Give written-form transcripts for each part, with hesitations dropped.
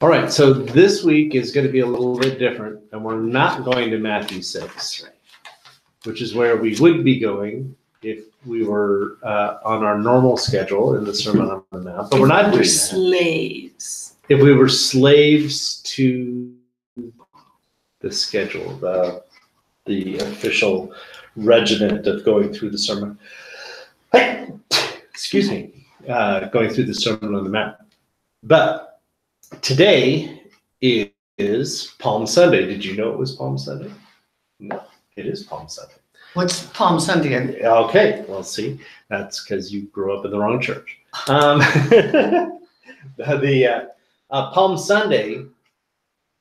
All right, so this week is going to be a little bit different, and we're not going to Matthew 6, which is where we would be going if we were on our normal schedule in the Sermon on the Mount, but we're not doing that. Slaves. If we were slaves to the schedule, the official regiment of going through the sermon, excuse me, going through the Sermon on the Mount. But today is Palm Sunday. Did you know it was Palm Sunday? No, it is Palm Sunday. What's Palm Sunday? Okay, well, see, that's because you grew up in the wrong church. Palm Sunday.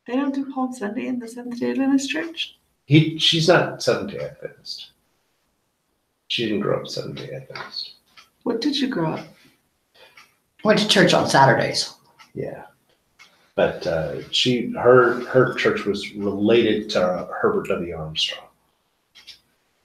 They don't do Palm Sunday in the Seventh-day Adventist Church? She's not Seventh-day Adventist. She didn't grow up Seventh-day Adventist. What did you grow up? Went to church on Saturdays. Yeah. But her church was related to Herbert W. Armstrong.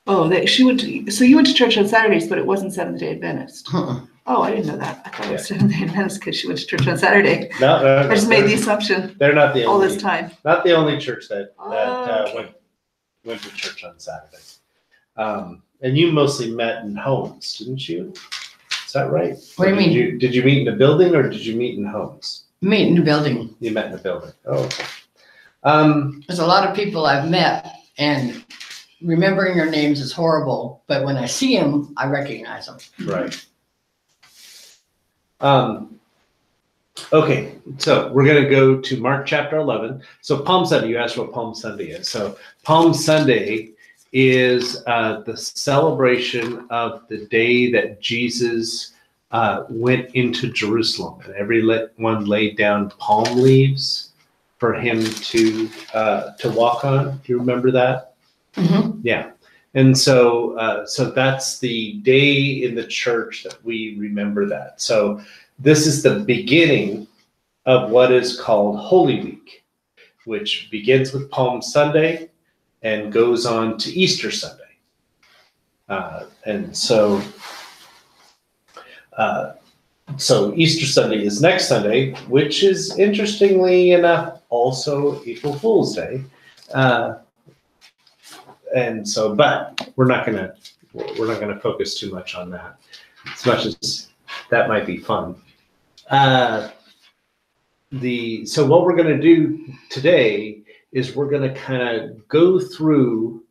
Oh, so you went to church on Saturdays, but it wasn't Seventh-day Adventist. Uh-uh. Oh, I didn't know that. I thought it was Seventh-day Adventist because she went to church on Saturday. No, I just made the assumption. They're not the all only, this time. Not the only church that Okay. went to church on Saturday. And you mostly met in homes, didn't you? Is that right? What do you mean? Did you meet in a building or did you meet in homes? Meet in the building. You met in a building. Oh, okay. There's a lot of people I've met, and remembering their names is horrible, but when I see them, I recognize them. Right. Okay, so we're going to go to Mark chapter 11. So Palm Sunday, you asked what Palm Sunday is. So Palm Sunday is the celebration of the day that Jesus went into Jerusalem, and everyone laid down palm leaves for him to walk on. Do you remember that? Mm-hmm. Yeah. And so that's the day in the church that we remember that. So this is the beginning of what is called Holy Week, which begins with Palm Sunday and goes on to Easter Sunday. So Easter Sunday is next Sunday, which is interestingly enough also April Fool's Day. But we're not gonna focus too much on that, as much as that might be fun. So what we're gonna do today is we're gonna kind of go through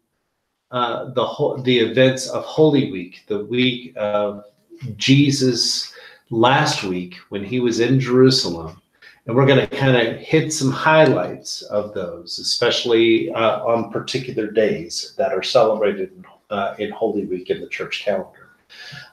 the events of Holy Week, the week of Jesus last week when he was in Jerusalem. And we're going to kind of hit some highlights of those, especially on particular days that are celebrated in Holy Week in the church calendar.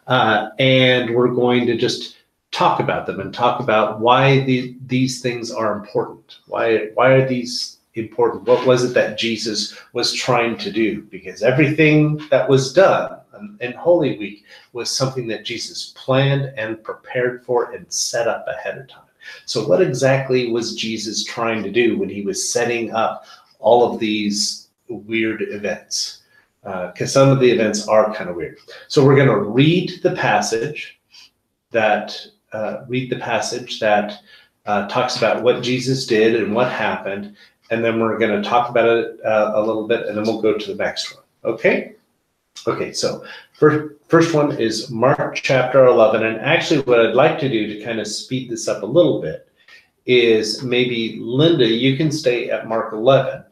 And we're going to just talk about them and talk about why these things are important. Why are these important? What was it that Jesus was trying to do? Because everything that was done in Holy Week was something that Jesus planned and prepared for and set up ahead of time. So what exactly was Jesus trying to do when he was setting up all of these weird events? Because some of the events are kind of weird. So we're going to read the passage that talks about what Jesus did and what happened, and then we're going to talk about it a little bit, and then we'll go to the next one. Okay? Okay, so first one is Mark chapter 11, and actually what I'd like to do to kind of speed this up a little bit is maybe, Linda, you can stay at Mark 11,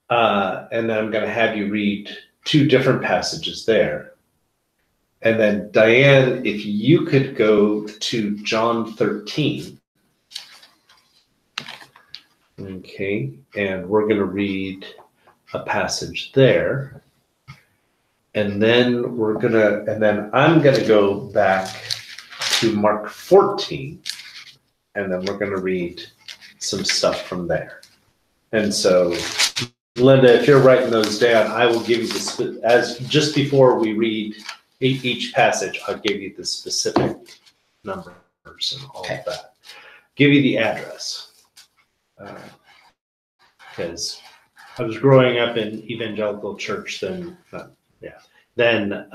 and then I'm going to have you read two different passages there. And then Diane, if you could go to John 13. Okay, and we're going to read a passage there. And then I'm going to go back to Mark 14, and then we're going to read some stuff from there. And so, Linda, if you're writing those down, I will give you as just before we read each passage, I'll give you the specific numbers and all of that. Give you the address. Because I was growing up in evangelical church then, then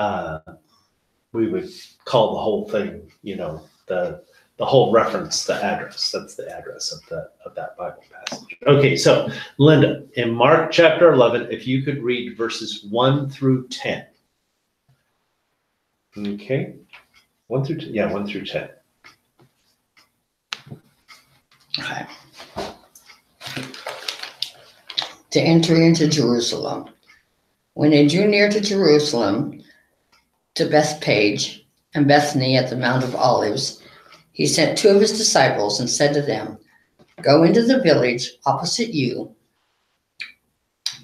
we would call the whole thing, the the whole reference, the address. That's the address of that Bible passage. Okay, so Linda, in Mark chapter 11, if you could read verses 1 through 10. Okay, 1 through 10. Yeah, 1 through 10. Okay. To enter into Jerusalem. When they drew near to Jerusalem, to Bethphage and Bethany at the Mount of Olives, he sent 2 of his disciples and said to them, "Go into the village opposite you,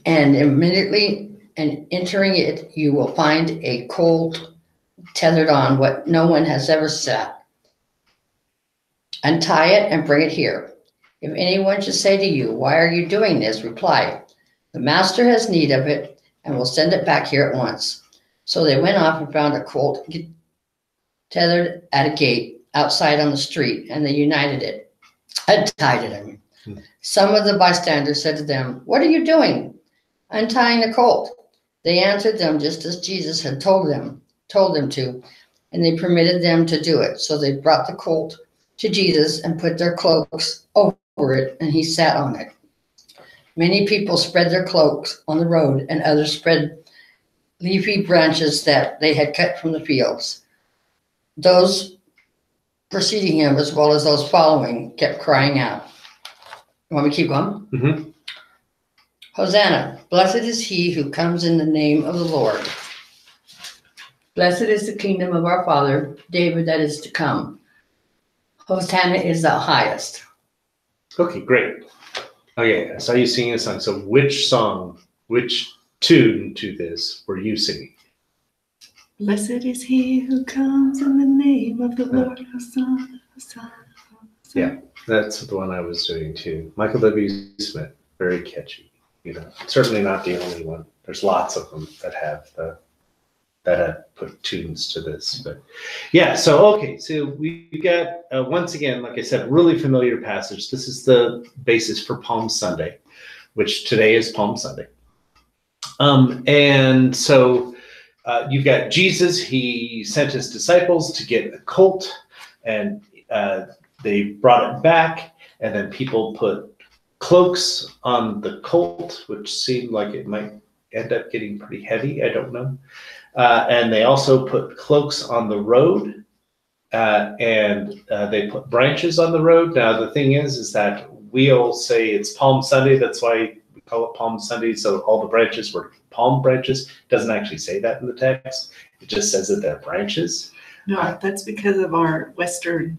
and immediately and entering it, you will find a colt tethered on what no one has ever sat. Untie it and bring it here. If anyone should say to you, 'Why are you doing this?' reply, 'The master has need of it and will send it back here at once.'" So they went off and found a colt tethered at a gate outside on the street, and they untied it. Some of the bystanders said to them, "What are you doing, untying the colt?" They answered them just as Jesus had told them to, and they permitted them to do it. So they brought the colt to Jesus and put their cloaks over it, and he sat on it. Many people spread their cloaks on the road, and others spread leafy branches that they had cut from the fields. Those preceding him, as well as those following, kept crying out. You want me to keep going? Mm-hmm. Hosanna, blessed is he who comes in the name of the Lord. Blessed is the kingdom of our father, David, that is to come. Hosanna is the highest. Okay, great. Okay, I saw you singing a song. So which tune to this were you singing? Blessed is he who comes in the name of the Lord. Hosanna, Hosanna, Hosanna. Yeah, that's the one I was doing too. Michael W. Smith, very catchy. Certainly not the only one. There's lots of them that have put tunes to this. But yeah, so we got once again, like I said, really familiar passage. This is the basis for Palm Sunday, which today is Palm Sunday. And so you've got Jesus. He sent his disciples to get a colt, and they brought it back, and then people put cloaks on the colt, which seemed like it might end up getting pretty heavy. I don't know. And they also put cloaks on the road, and they put branches on the road. Now, the thing is that we'll say it's Palm Sunday. That's why we call it Palm Sunday. So all the branches were palm branches. It doesn't actually say that in the text. It just says that they're branches. No, that's because of our Western,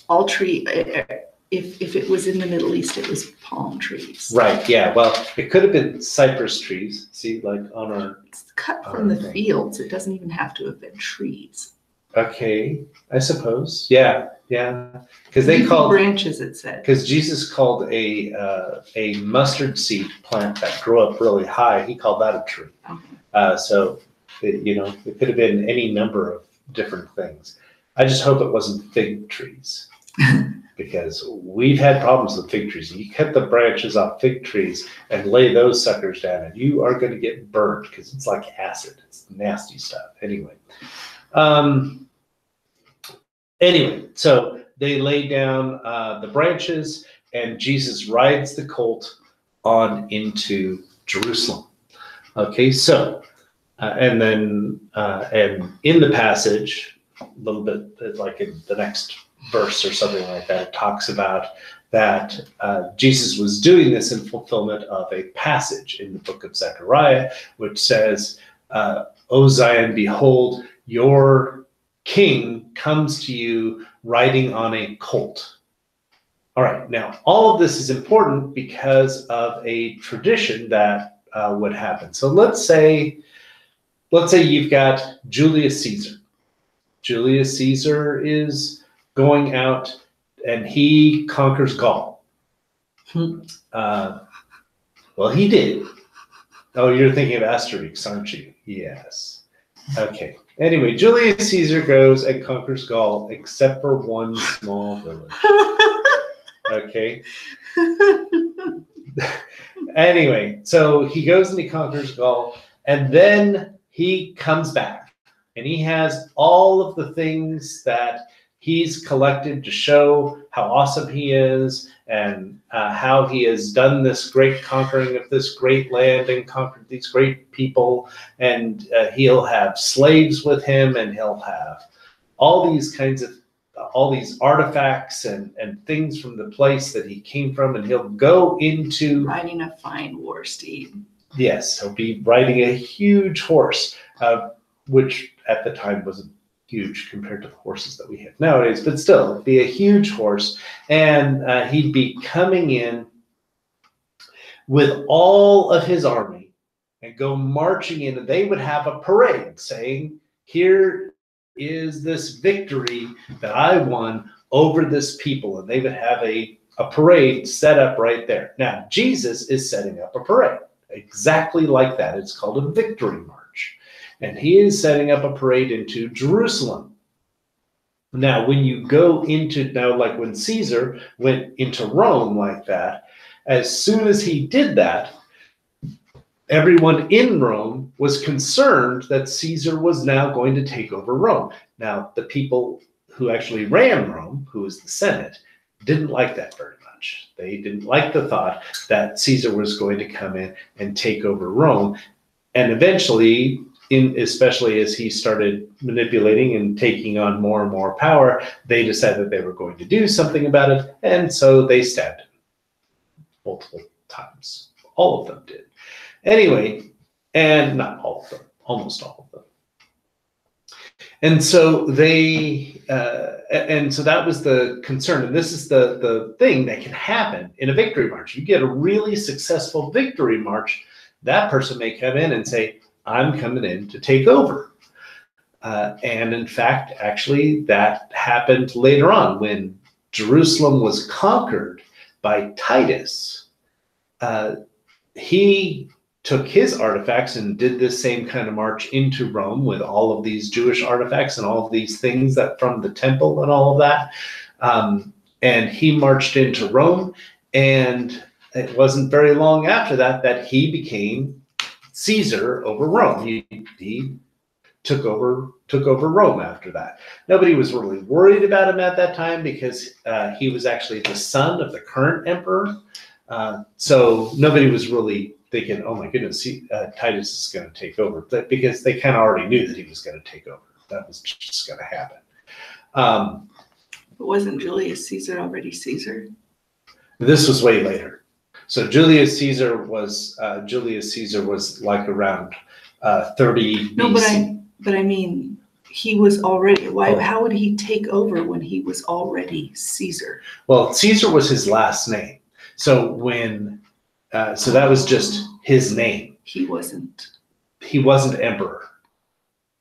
all tree, if it was in the Middle East, it was palm trees. Right, yeah. Well, it could have been cypress trees. See, like on our... It's cut from the fields. It doesn't even have to have been trees. Okay, I suppose. Yeah. Because they Leafy called... branches, it said. Because Jesus called a mustard seed plant that grew up really high, he called that a tree. Okay. So, it could have been any number of different things. I just hope it wasn't fig trees. Because we've had problems with fig trees. You cut the branches off fig trees and lay those suckers down, and you are going to get burned because it's like acid. It's nasty stuff. Anyway, so they lay down the branches, and Jesus rides the colt on into Jerusalem. Okay, so and then in the passage, a little bit like in the next verse or something like that, it talks about that Jesus was doing this in fulfillment of a passage in the book of Zechariah, which says, "O Zion, behold, your king comes to you riding on a colt." All right, now all of this is important because of a tradition that would happen. So let's say you've got Julius Caesar. Julius Caesar is going out, and he conquers Gaul. Well, he did. Oh, you're thinking of Asterix, aren't you? Yes. Okay. Anyway, Julius Caesar goes and conquers Gaul, except for one small village. Okay. Anyway, so he goes and he conquers Gaul, and then he comes back, and he has all of the things that he's collected to show how awesome he is and how he has done this great conquering of this great land and conquered these great people. And he'll have slaves with him, and he'll have all these kinds of all these artifacts and things from the place that he came from, and he'll go into Riding a fine war steed. Yes, he'll be riding a huge horse, which at the time wasn't huge compared to the horses that we have nowadays, but still, it'd be a huge horse. And he'd be coming in with all of his army and go marching in, and they would have a parade saying, here is this victory that I won over this people. And they would have a parade set up right there. Now, Jesus is setting up a parade exactly like that. It's called a victory march. And he is setting up a parade into Jerusalem. Now, when you go into, now like when Caesar went into Rome like that, as soon as he did that, everyone in Rome was concerned that Caesar was now going to take over Rome. Now, the people who actually ran Rome, who was the Senate, didn't like that very much. They didn't like the thought that Caesar was going to come in and take over Rome. And eventually, especially as he started manipulating and taking on more and more power, they decided they were going to do something about it. And so they stabbed him multiple times. All of them did. Anyway, and not all of them, almost all of them. And so so that was the concern. And this is the thing that can happen in a victory march. You get a really successful victory march, that person may come in and say, I'm coming in to take over. And in fact, actually, that happened later on when Jerusalem was conquered by Titus. He took his artifacts and did this same kind of march into Rome with all of these Jewish artifacts and all of these things that from the temple and all of that. And he marched into Rome, and it wasn't very long after that he became Caesar over Rome. He took over Rome after that. Nobody was really worried about him at that time because he was actually the son of the current emperor. So nobody was really thinking, oh my goodness, Titus is going to take over, because they kind of already knew that he was going to take over. That was just going to happen. But wasn't Julius Caesar already Caesar? This was way later. So Julius Caesar was like around 30 No, BC. but I mean, he was already. How would he take over when he was already Caesar? Well, Caesar was his last name. So so that was just his name. He wasn't emperor.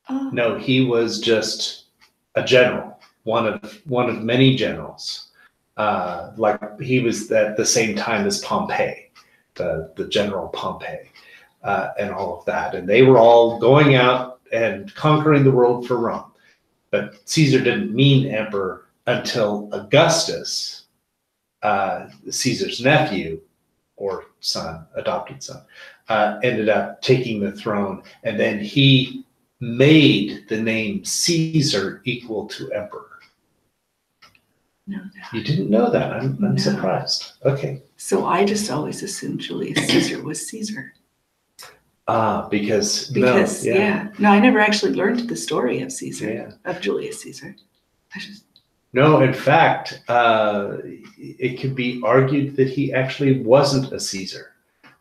Oh. No, he was just a general, one of many generals. Like he was at the same time as Pompey, the general Pompey, and all of that. And they were all going out and conquering the world for Rome. But Caesar didn't mean emperor until Augustus, Caesar's nephew or son, adopted son, ended up taking the throne. And then he made the name Caesar equal to emperor. No, You didn't know that. I'm No. surprised. Okay. So I just always assumed Julius Caesar was Caesar. Because No, I never actually learned the story of Caesar, Yeah. of Julius Caesar. I just No, in fact, it could be argued that he actually wasn't a Caesar.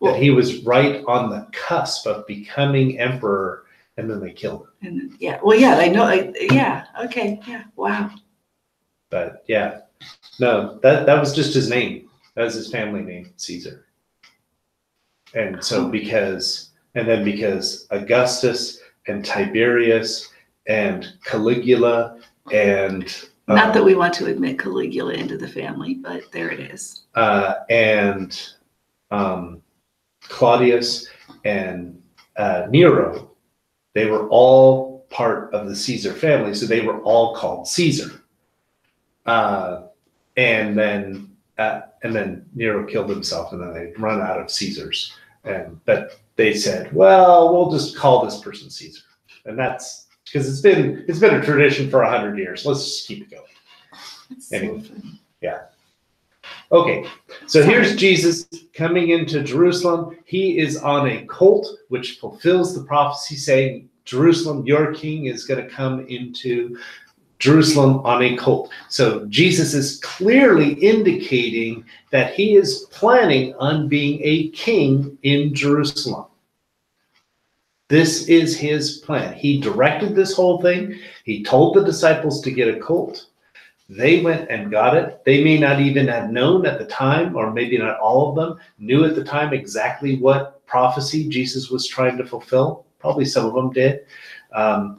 Well- that he was right on the cusp of becoming emperor, and then they killed him. I know. Okay. Yeah. Wow. But yeah, no, that was just his name. That was his family name, Caesar. And so because Augustus and Tiberius and Caligula and Not that we want to admit Caligula into the family, but there it is. and Claudius and Nero, they were all part of the Caesar family, so they were all called Caesar. And then Nero killed himself, and then they run out of Caesars. But they said, well, we'll just call this person Caesar, and that's because it's been a tradition for 100 years. Let's just keep it going. That's Anyway. so funny. Okay, so here's Jesus coming into Jerusalem. He is on a colt, which fulfills the prophecy saying, Jerusalem, your king is going to come into Jerusalem on a colt. So Jesus is clearly indicating that he is planning on being a king in Jerusalem. This is his plan. He directed this whole thing. He told the disciples to get a colt. They went and got it. They may not even have known at the time, or maybe not all of them knew at the time exactly what prophecy Jesus was trying to fulfill. Probably some of them did. But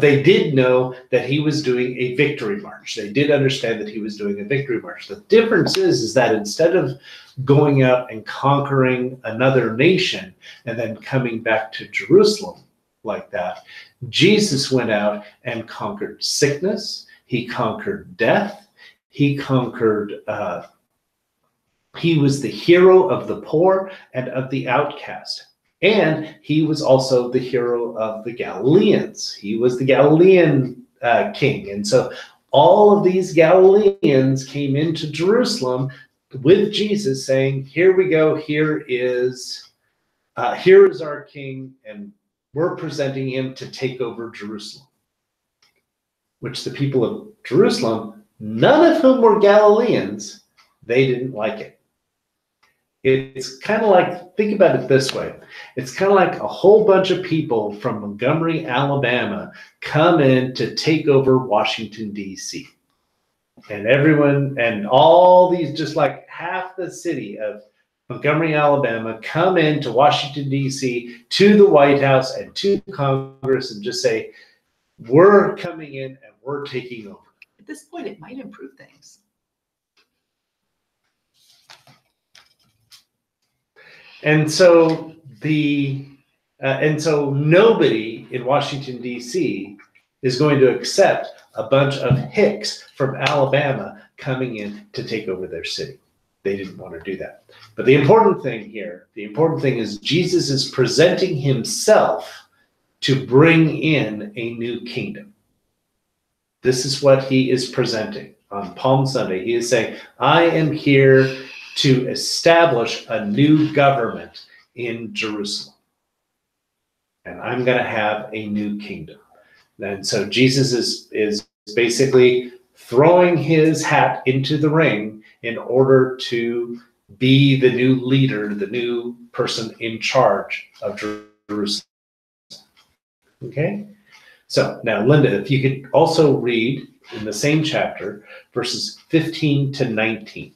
they did know that he was doing a victory march. They did understand that he was doing a victory march. The difference is that instead of going out and conquering another nation and then coming back to Jerusalem like that, Jesus went out and conquered sickness. He conquered death. He conquered, he was the hero of the poor and of the outcast. And he was also the hero of the Galileans. He was the Galilean king. And so all of these Galileans came into Jerusalem with Jesus saying, here we go, here is our king, and we're presenting him to take over Jerusalem. Which the people of Jerusalem, none of whom were Galileans, they didn't like it. It's kind of like, think about it this way. It's kind of like a whole bunch of people from Montgomery, Alabama come in to take over Washington, D.C. And everyone, and all these, just like half the city of Montgomery, Alabama, come into Washington, D.C., to the White House and to Congress and just say, we're coming in and we're taking over. At this point, it might improve things. And so nobody in Washington, D.C. is going to accept a bunch of hicks from Alabama coming in to take over their city. They didn't want to do that. But the important thing is Jesus is presenting himself to bring in a new kingdom. This is what he is presenting on Palm Sunday. He is saying, I am here to establish a new government in Jerusalem. And I'm going to have a new kingdom. And so Jesus is basically throwing his hat into the ring in order to be the new leader, the new person in charge of Jerusalem. Okay? So now, Linda, if you could also read in the same chapter, verses 15 to 19.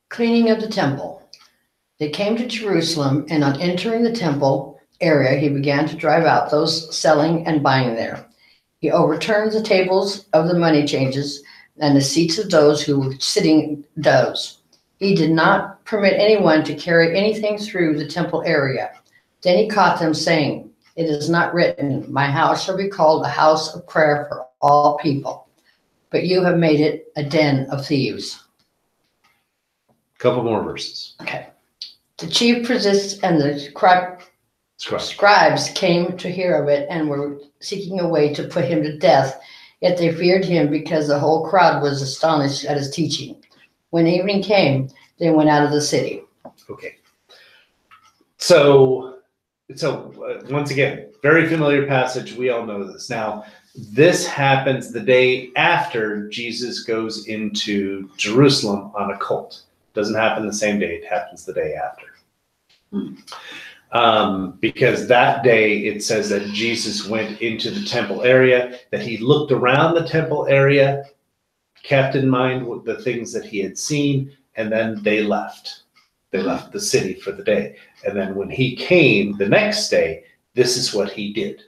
Cleaning of the temple. They came to Jerusalem, and on entering the temple area, he began to drive out those selling and buying there. He overturned the tables of the money changers and the seats of those who were sitting those. He did not permit anyone to carry anything through the temple area. Then he caught them saying, it is not written, my house shall be called a house of prayer for all people, but you have made it a den of thieves. Couple more verses. Okay. The chief priests and the scribes came to hear of it and were seeking a way to put him to death, yet they feared him because the whole crowd was astonished at his teaching. When evening came, they went out of the city. Okay. So once again, very familiar passage. We all know this. Now, this happens the day after Jesus goes into Jerusalem on a colt. Doesn't happen the same day. It happens the day after. Because that day it says that Jesus went into the temple area, that he looked around the temple area, kept in mind the things that he had seen, and then they left. They left the city for the day. And then when he came the next day, this is what he did.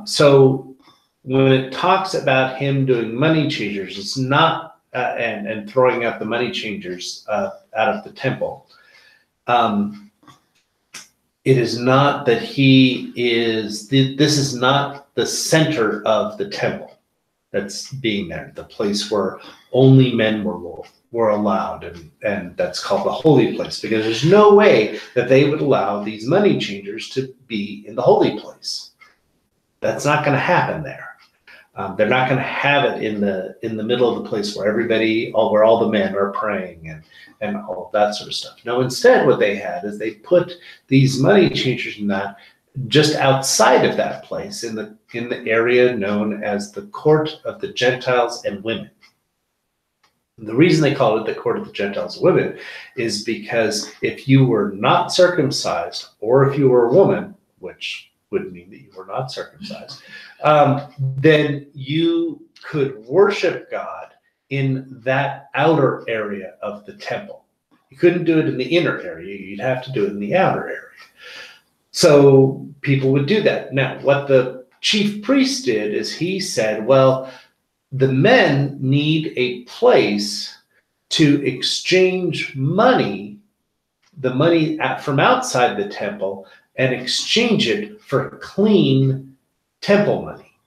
So when it talks about him doing money changers, it's not and throwing out the money changers out of the temple. It is not that he is, this is not the center of the temple that's being there, the place where only men were were allowed, and that's called the holy place, because there's no way that they would allow these money changers to be in the holy place. That's not going to happen there. They're not going to have it in the middle of the place where where all the men are praying and all of that sort of stuff. No, instead what they had is they put these money changers in that just outside of that place in the area known as the court of the Gentiles and women. And the reason they called it the court of the Gentiles and women is because if you were not circumcised, or if you were a woman, which would mean that you were not circumcised, then you could worship God in that outer area of the temple. You couldn't do it in the inner area. You'd have to do it in the outer area. So people would do that. Now, what the chief priest did is he said, well, the men need a place to exchange money, the money from outside the temple, and exchange it for clean temple money.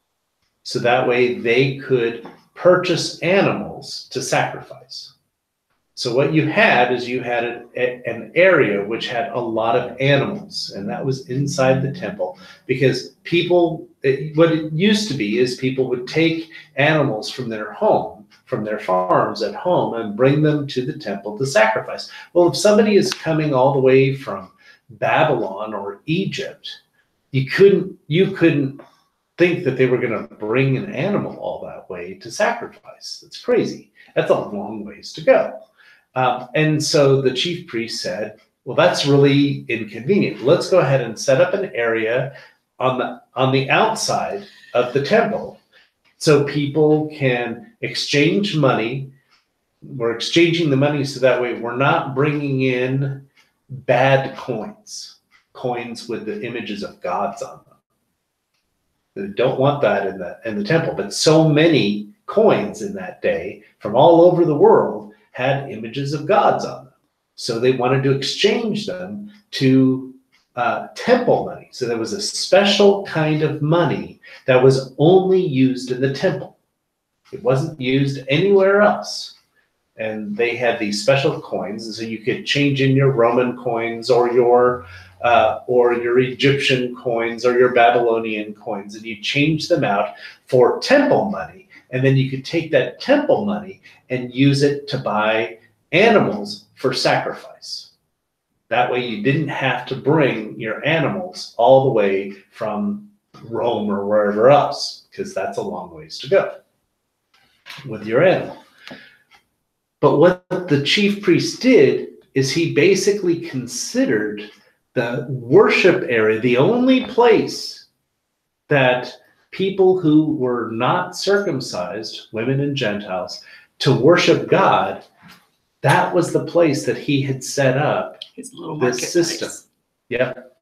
So that way they could purchase animals to sacrifice. So what you had is you had an area which had a lot of animals, and that was inside the temple, because what it used to be is people would take animals from their home, from their farms at home, and bring them to the temple to sacrifice. Well, if somebody is coming all the way from Babylon or Egypt, you couldn't think that they were going to bring an animal all that way to sacrifice. That's crazy. That's a long ways to go. And so the chief priest said, well, that's really inconvenient. Let's go ahead and set up an area on the outside of the temple so people can exchange money. We're exchanging the money so that way we're not bringing in bad coins with the images of gods on them. They don't want that in the temple. But so many coins in that day from all over the world had images of gods on them. So they wanted to exchange them to temple money. So there was a special kind of money that was only used in the temple. It wasn't used anywhere else. And they had these special coins, and so you could change in your Roman coins or your Egyptian coins or your Babylonian coins, and you change them out for temple money. And then you could take that temple money and use it to buy animals for sacrifice. That way you didn't have to bring your animals all the way from Rome or wherever else, because that's a long ways to go with your animal. But what the chief priest did is he basically considered the worship area, the only place that people who were not circumcised, women and Gentiles, to worship God, that was the place that he had set up His little this system. marketplace. Yep.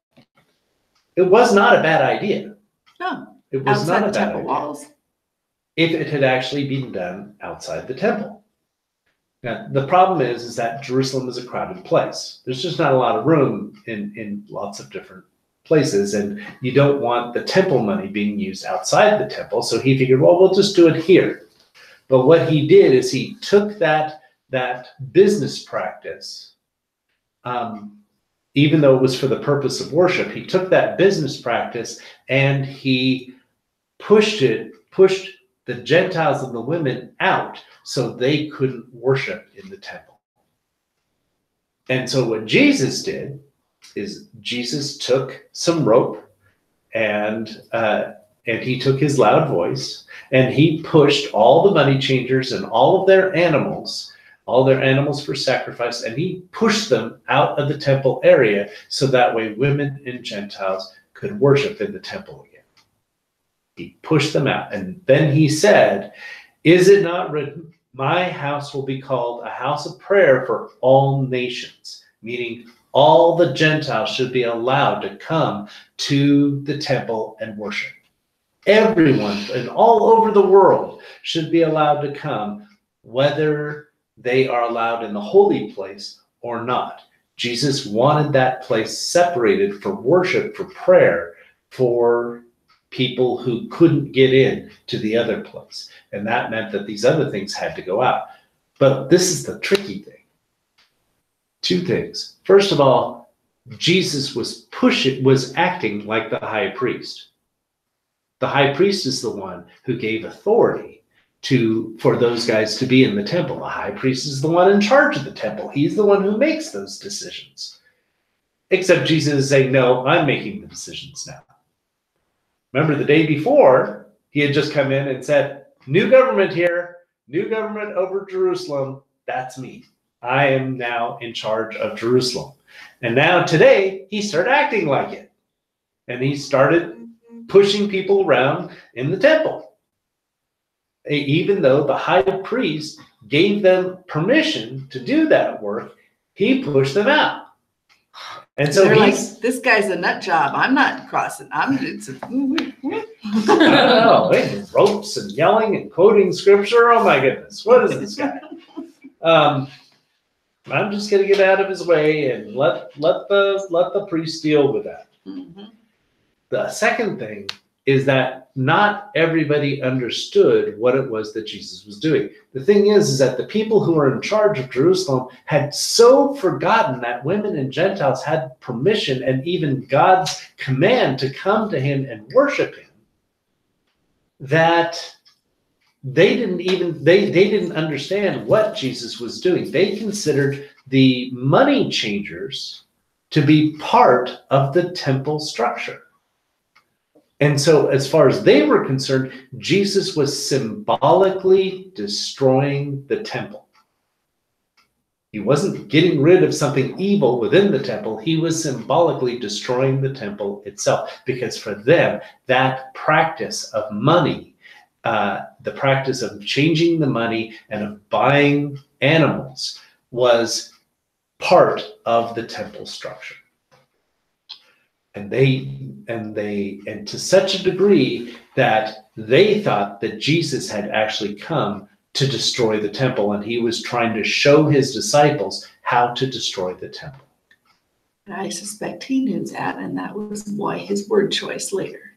It was not a bad idea. No, It was outside not a the bad temple idea. walls. If it had actually been done outside the temple. Now, the problem is that Jerusalem is a crowded place. There's just not a lot of room in lots of different places, and you don't want the temple money being used outside the temple. So he figured, well, we'll just do it here. But what he did is he took that business practice, even though it was for the purpose of worship, he took that business practice and he pushed the Gentiles and the women out so they couldn't worship in the temple. And so what Jesus did is Jesus took some rope and he took his loud voice and he pushed all the money changers and all their animals for sacrifice, and he pushed them out of the temple area so that way women and Gentiles could worship in the temple again. He pushed them out. And then he said, is it not written, my house will be called a house of prayer for all nations, meaning all the Gentiles should be allowed to come to the temple and worship. Everyone and all over the world should be allowed to come, whether they are allowed in the holy place or not. Jesus wanted that place separated for worship, for prayer, for people who couldn't get in to the other place. And that meant that these other things had to go out. But this is the tricky thing. Two things. First of all, Jesus was acting like the high priest. The high priest is the one who gave authority for those guys to be in the temple. The high priest is the one in charge of the temple. He's the one who makes those decisions. Except Jesus is saying, no, I'm making the decisions now. Remember the day before, he had just come in and said, new government here, new government over Jerusalem. That's me. I am now in charge of Jerusalem. And now today, he started acting like it. And he started pushing people around in the temple. Even though the high priest gave them permission to do that work, he pushed them out. And so they're like, this guy's a nut job. I'm not crossing. I don't know, ropes and yelling and quoting scripture. Oh my goodness, what is this guy? I'm just going to get out of his way and let the priest deal with that. Mm-hmm. The second thing is that not everybody understood what it was that Jesus was doing. The thing is that the people who were in charge of Jerusalem had so forgotten that women and Gentiles had permission and even God's command to come to him and worship him, that they didn't understand what Jesus was doing. They considered the money changers to be part of the temple structure. And so as far as they were concerned, Jesus was symbolically destroying the temple. He wasn't getting rid of something evil within the temple. He was symbolically destroying the temple itself, because for them, that practice of money, the practice of changing the money and of buying animals, was part of the temple structure. And to such a degree that they thought that Jesus had actually come to destroy the temple, and he was trying to show his disciples how to destroy the temple. I suspect he knew that, and that was why his word choice later.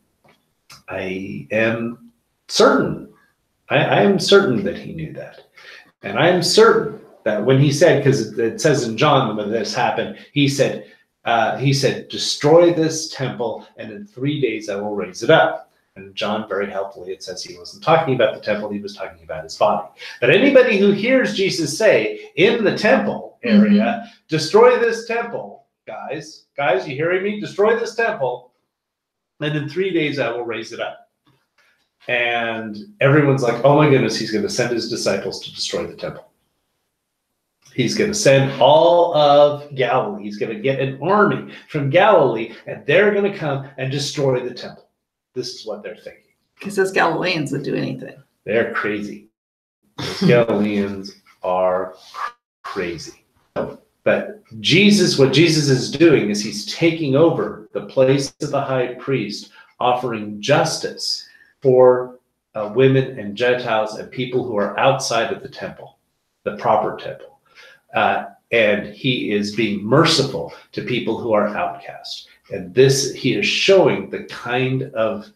I am certain. I am certain that he knew that. And I am certain that when he said, because it says in John when this happened, he said, destroy this temple, and in 3 days I will raise it up. And John, very helpfully, it says he wasn't talking about the temple, he was talking about his body. But anybody who hears Jesus say in the temple area, destroy this temple, guys, you hearing me? Destroy this temple, and in 3 days I will raise it up. And everyone's like, oh my goodness, he's going to send his disciples to destroy the temple. He's going to send all of Galilee. He's going to get an army from Galilee, and they're going to come and destroy the temple. This is what they're thinking. Because those Galileans would do anything. They're crazy. Those Galileans are crazy. But what Jesus is doing is he's taking over the place of the high priest, offering justice for women and Gentiles and people who are outside of the temple, the proper temple. And he is being merciful to people who are outcast. And this, he is showing the kind of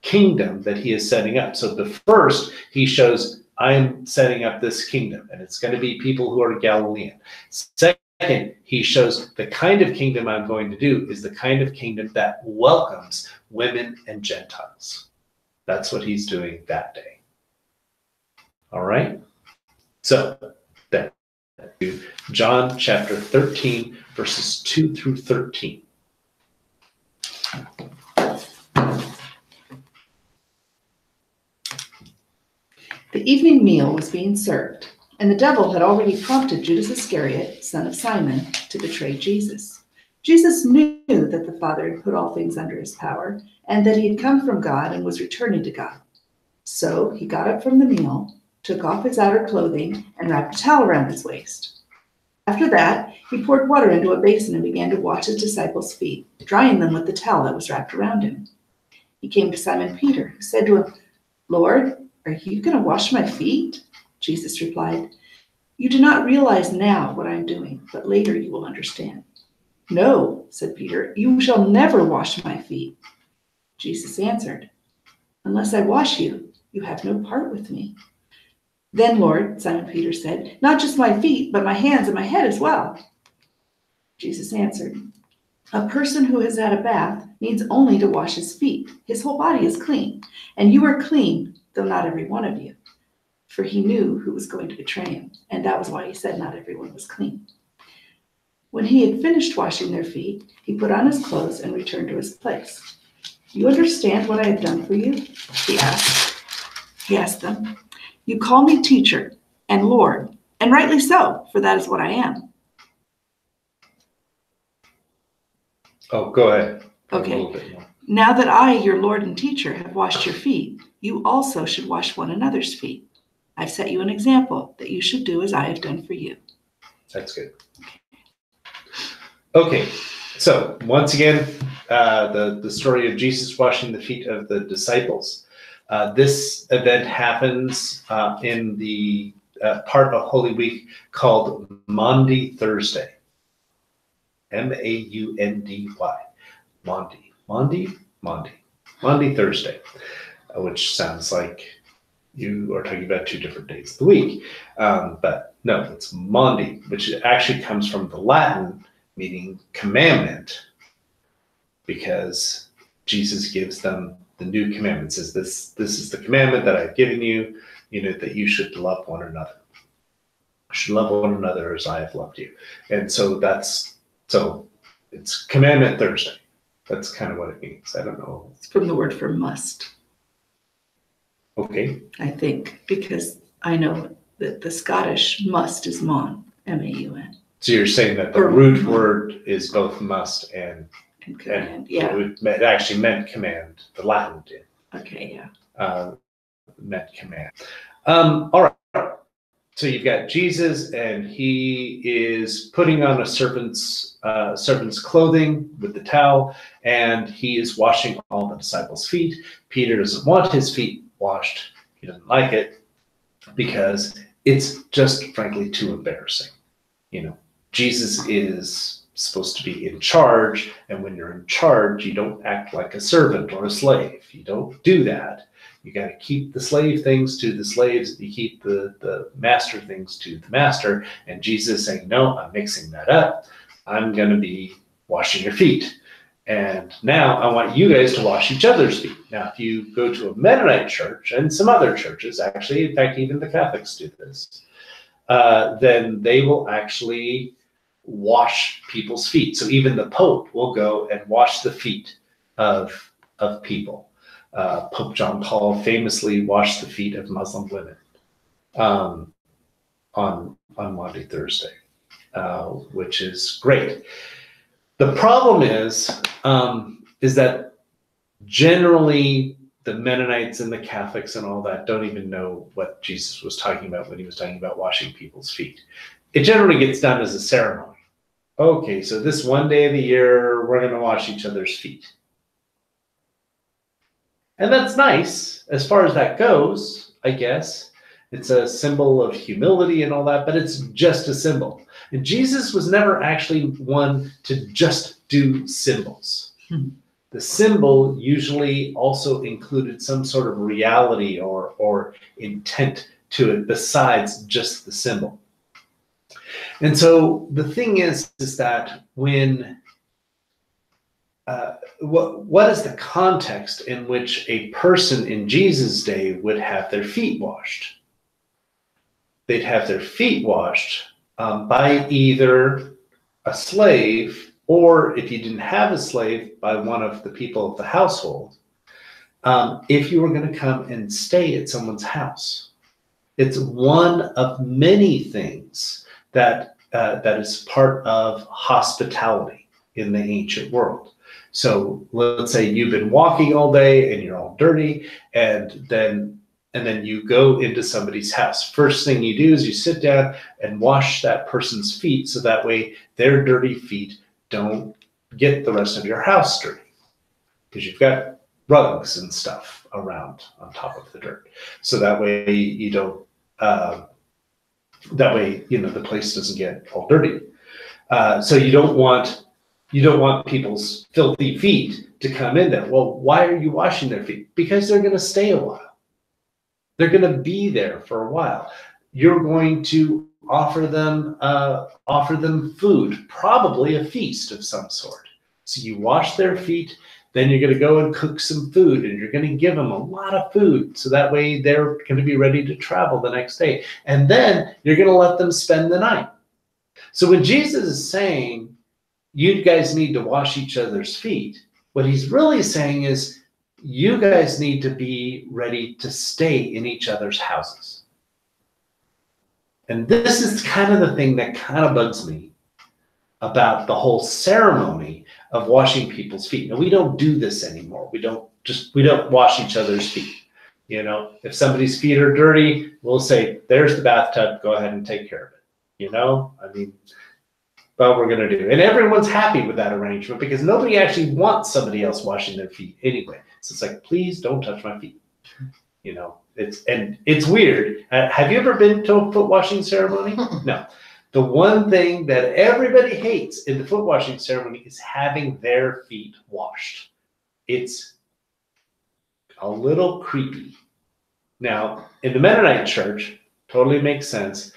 kingdom that he is setting up. So the first, he shows, I'm setting up this kingdom, and it's going to be people who are Galilean. Second, he shows the kind of kingdom I'm going to do is the kind of kingdom that welcomes women and Gentiles. That's what he's doing that day. All right? So, then, John chapter 13, verses 2 through 13. The evening meal was being served, and the devil had already prompted Judas Iscariot, son of Simon, to betray Jesus. Jesus knew that the Father had put all things under his power, and that he had come from God and was returning to God. So he got up from the meal, took off his outer clothing, and wrapped a towel around his waist. After that, he poured water into a basin and began to wash his disciples' feet, drying them with the towel that was wrapped around him. He came to Simon Peter, who said to him, Lord, are you going to wash my feet? Jesus replied, You do not realize now what I am doing, but later you will understand. No, said Peter, you shall never wash my feet. Jesus answered, Unless I wash you, you have no part with me. Then, Lord, Simon Peter said, not just my feet, but my hands and my head as well. Jesus answered, a person who has had a bath needs only to wash his feet. His whole body is clean, and you are clean, though not every one of you. For he knew who was going to betray him, and that was why he said not everyone was clean. When he had finished washing their feet, he put on his clothes and returned to his place. You understand what I have done for you? He asked. He asked them. You call me teacher and Lord, and rightly so, for that is what I am. Oh, go ahead. Okay. A little bit more. Now that I, your Lord and teacher, have washed your feet, you also should wash one another's feet. I've set you an example that you should do as I have done for you. That's good. Okay, so once again, the story of Jesus washing the feet of the disciples. This event happens in the part of Holy Week called Maundy Thursday. M-A-U-N-D-Y. Maundy Thursday, which sounds like you are talking about 2 different days of the week. But no, it's Maundy, which actually comes from the Latin meaning commandment, because Jesus gives them the new commandment. Says this is the commandment that I've given you, that you should love one another. You should love one another as I have loved you. And so it's Commandment Thursday. That's kind of what it means. I don't know. It's from the word for must. Okay. I think, because I know that the Scottish must is maun, M-A-U-N. So you're saying that the root word is both must and command, yeah. It actually meant command. The Latin did. Okay, yeah. Meant command. All right. So you've got Jesus, and he is putting on a servant's clothing with the towel, and he is washing all the disciples' feet. Peter doesn't want his feet washed. He doesn't like it because it's just frankly too embarrassing. Jesus is supposed to be in charge, and when you're in charge, you don't act like a servant or a slave. You don't do that. You got to keep the slave things to the slaves. You keep the master things to the master. And Jesus is saying, no, I'm mixing that up. I'm going to be washing your feet. And now I want you guys to wash each other's feet. Now, if you go to a Mennonite church, and some other churches, actually, in fact, even the Catholics do this, then they will actually wash people's feet. So even the Pope will go and wash the feet of people. Pope John Paul famously washed the feet of Muslim women on Maundy Thursday, which is great. The problem is that generally the Mennonites and the Catholics and all that don't even know what Jesus was talking about when he was talking about washing people's feet. It generally gets done as a ceremony. Okay, so this one day of the year, we're going to wash each other's feet. And that's nice as far as that goes, I guess. It's a symbol of humility and all that, but it's just a symbol. And Jesus was never actually one to just do symbols. The symbol usually also included some sort of reality or intent to it besides just the symbol. And so the thing is that when what is the context in which a person in Jesus' day would have their feet washed? They'd have their feet washed by either a slave, or if you didn't have a slave, by one of the people of the household, if you were going to come and stay at someone's house. It's one of many things that is part of hospitality in the ancient world. So let's say you've been walking all day and you're all dirty, and then you go into somebody's house. First thing you do is you sit down and wash that person's feet, so that way their dirty feet don't get the rest of your house dirty, because you've got rugs and stuff around on top of the dirt. So that way you don't, the place doesn't get all dirty. So you don't want people's filthy feet to come in there. Well, why are you washing their feet? Because they're going to stay a while. They're going to be there for a while. You're going to offer them food, probably a feast of some sort. So you wash their feet, then you're going to go and cook some food, and you're going to give them a lot of food. So that way they're going to be ready to travel the next day. And then you're going to let them spend the night. So when Jesus is saying, you guys need to wash each other's feet, what he's really saying is, you guys need to be ready to stay in each other's houses. And this is kind of the thing that kind of bugs me about the whole ceremony of washing people's feet. Now, we don't do this anymore. We don't wash each other's feet. You know, if somebody's feet are dirty, we'll say, there's the bathtub, go ahead and take care of it. You know, I mean, but we're going to do. And everyone's happy with that arrangement because nobody actually wants somebody else washing their feet anyway. So it's like, please don't touch my feet. You know, it's weird. Have you ever been to a foot washing ceremony? No. The one thing that everybody hates in the foot washing ceremony is having their feet washed. It's a little creepy. Now, in the Mennonite church, totally makes sense.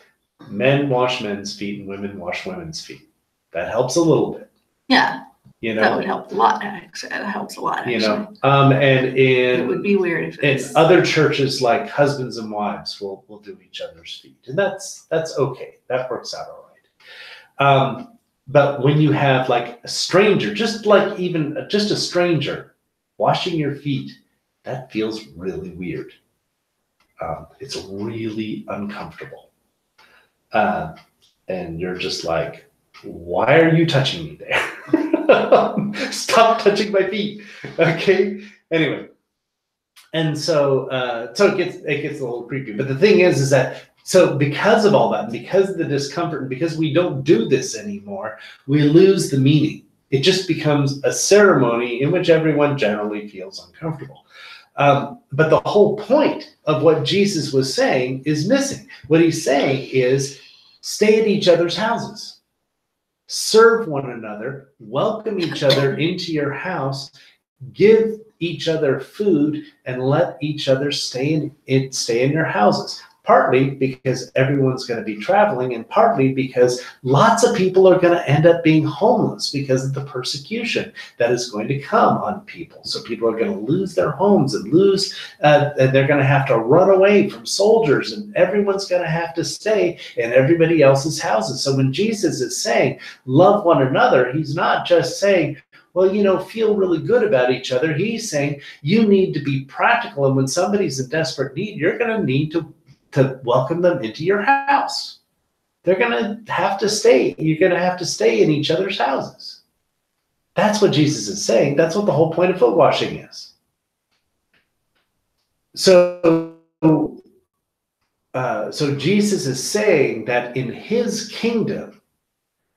Men wash men's feet and women wash women's feet. That helps a little bit. Yeah, you know, that would help a lot. Actually, that helps a lot. Actually. You know, and it would be weird if in other churches, like husbands and wives will do each other's feet, and that's okay. That works out all right. But when you have like a stranger, just a stranger washing your feet, that feels really weird. It's really uncomfortable. And you're just like, why are you touching me there? Stop touching my feet. Okay. Anyway. And so it gets a little creepy. But the thing is that, so because of all that, and because of the discomfort, and because we don't do this anymore, we lose the meaning. It just becomes a ceremony in which everyone generally feels uncomfortable. But the whole point of what Jesus was saying is missing. What he's saying is, stay at each other's houses. Serve one another, welcome each other into your house, give each other food, and let each other stay in your houses. Partly because everyone's going to be traveling, and partly because lots of people are going to end up being homeless because of the persecution that is going to come on people. So people are going to lose their homes and and they're going to have to run away from soldiers, and everyone's going to have to stay in everybody else's houses. So when Jesus is saying, love one another, he's not just saying, well, you know, feel really good about each other. He's saying you need to be practical, and when somebody's in desperate need, you're going to need to welcome them into your house. They're going to have to stay. You're going to have to stay in each other's houses. That's what Jesus is saying. That's what the whole point of foot washing is. So Jesus is saying that in his kingdom,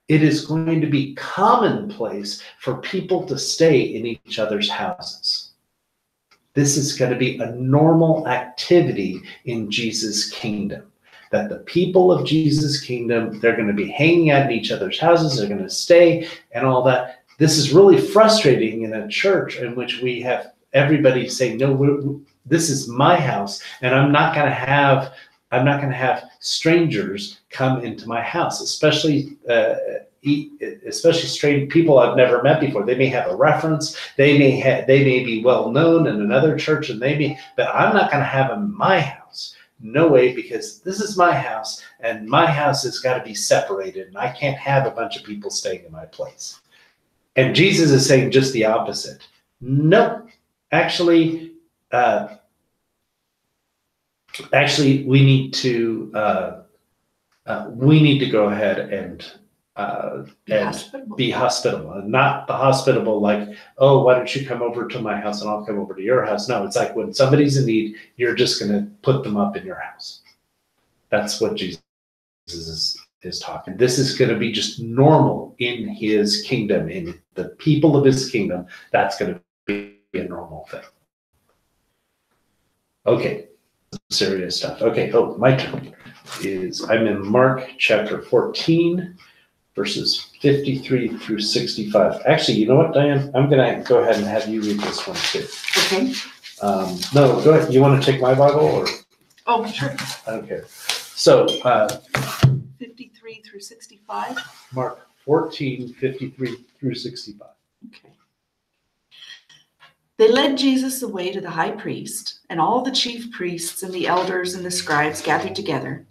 it is going to be commonplace for people to stay in each other's houses. This is going to be a normal activity in Jesus' kingdom. That the people of Jesus' kingdom, they're going to be hanging out in each other's houses, they're going to stay and all that. This is really frustrating in a church in which we have everybody saying, no, this is my house, and I'm not going to have strangers come into my house, especially strange people I've never met before. They may have a reference. They may be well known in another church, but I'm not going to have them in my house. No way, because this is my house, and my house has got to be separated, and I can't have a bunch of people staying in my place. And Jesus is saying just the opposite. Nope. Actually, we need to go ahead and be hospitable. Not the hospitable like, oh, why don't you come over to my house and I'll come over to your house. No, it's like when somebody's in need, you're just going to put them up in your house. That's what Jesus is talking. This is going to be just normal in his kingdom, in the people of his kingdom. That's going to be a normal thing. Okay, serious stuff. Okay, my turn. I'm in Mark chapter 14. Verses 53 through 65. Actually, you know what, Diane? I'm going to go ahead and have you read this one too. Okay. No, go ahead. You want to take my Bible or? Oh, sure. I don't care. So 53 through 65. Mark 14, 53 through 65. Okay. They led Jesus away to the high priest, and all the chief priests and the elders and the scribes gathered together.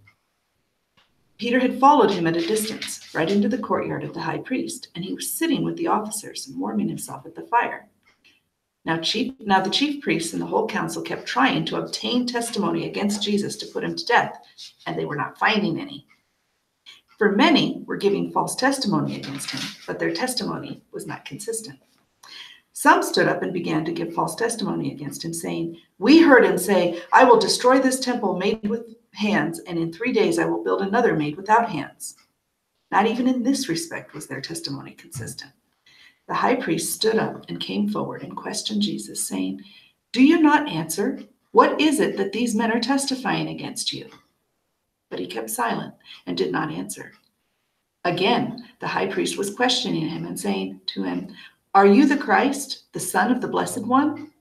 Peter had followed him at a distance, right into the courtyard of the high priest, and he was sitting with the officers and warming himself at the fire. Now the chief priests and the whole council kept trying to obtain testimony against Jesus to put him to death, and they were not finding any. For many were giving false testimony against him, but their testimony was not consistent. Some stood up and began to give false testimony against him, saying, "We heard him say, 'I will destroy this temple made with hands, and in 3 days I will build another made without hands.'" Not even in this respect was their testimony consistent. The high priest stood up and came forward and questioned Jesus, saying, "Do you not answer? What is it that these men are testifying against you?" But he kept silent and did not answer. Again, the high priest was questioning him and saying to him, "Are you the Christ, the Son of the Blessed One?"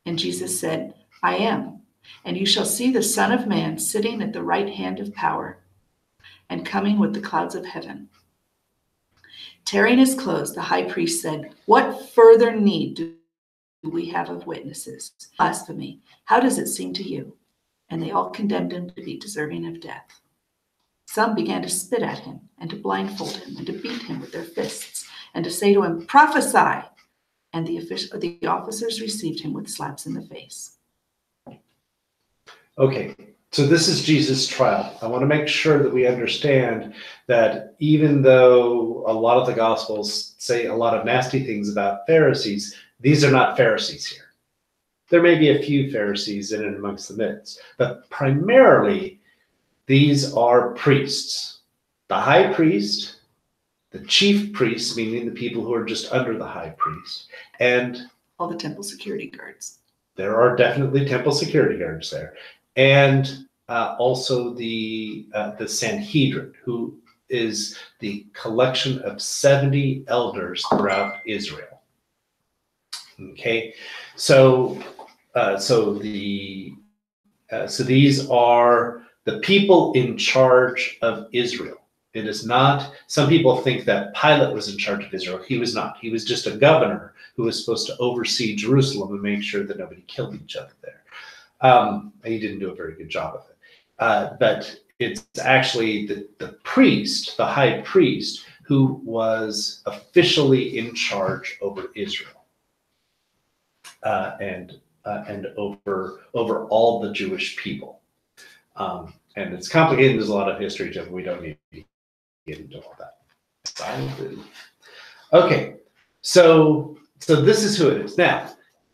And Jesus said, "I am. And you shall see the Son of Man sitting at the right hand of power and coming with the clouds of heaven." Tearing his clothes, the high priest said, "What further need do we have of witnesses? Blasphemy. How does it seem to you?" And they all condemned him to be deserving of death. Some began to spit at him and to blindfold him and to beat him with their fists and to say to him, "Prophesy." And the officers received him with slaps in the face. Okay, so this is Jesus' trial. I want to make sure that we understand that even though a lot of the Gospels say a lot of nasty things about Pharisees, these are not Pharisees here. There may be a few Pharisees in and amongst the midst, but primarily these are priests. The high priest, the chief priests, meaning the people who are just under the high priest, and All the temple security guards. there are definitely temple security guards there, and also the Sanhedrin, who is the collection of 70 elders throughout Israel. Okay, so these are the people in charge of Israel. It is not, some people think that Pilate was in charge of Israel. He was not. He was just a governor who was supposed to oversee Jerusalem and make sure that nobody killed each other there. And he didn't do a very good job of it. But it's actually the priest, the high priest, who was officially in charge over Israel and over all the Jewish people. And it's complicated. There's a lot of history to it. We don't need to get into all that. Okay, so this is who it is. Now,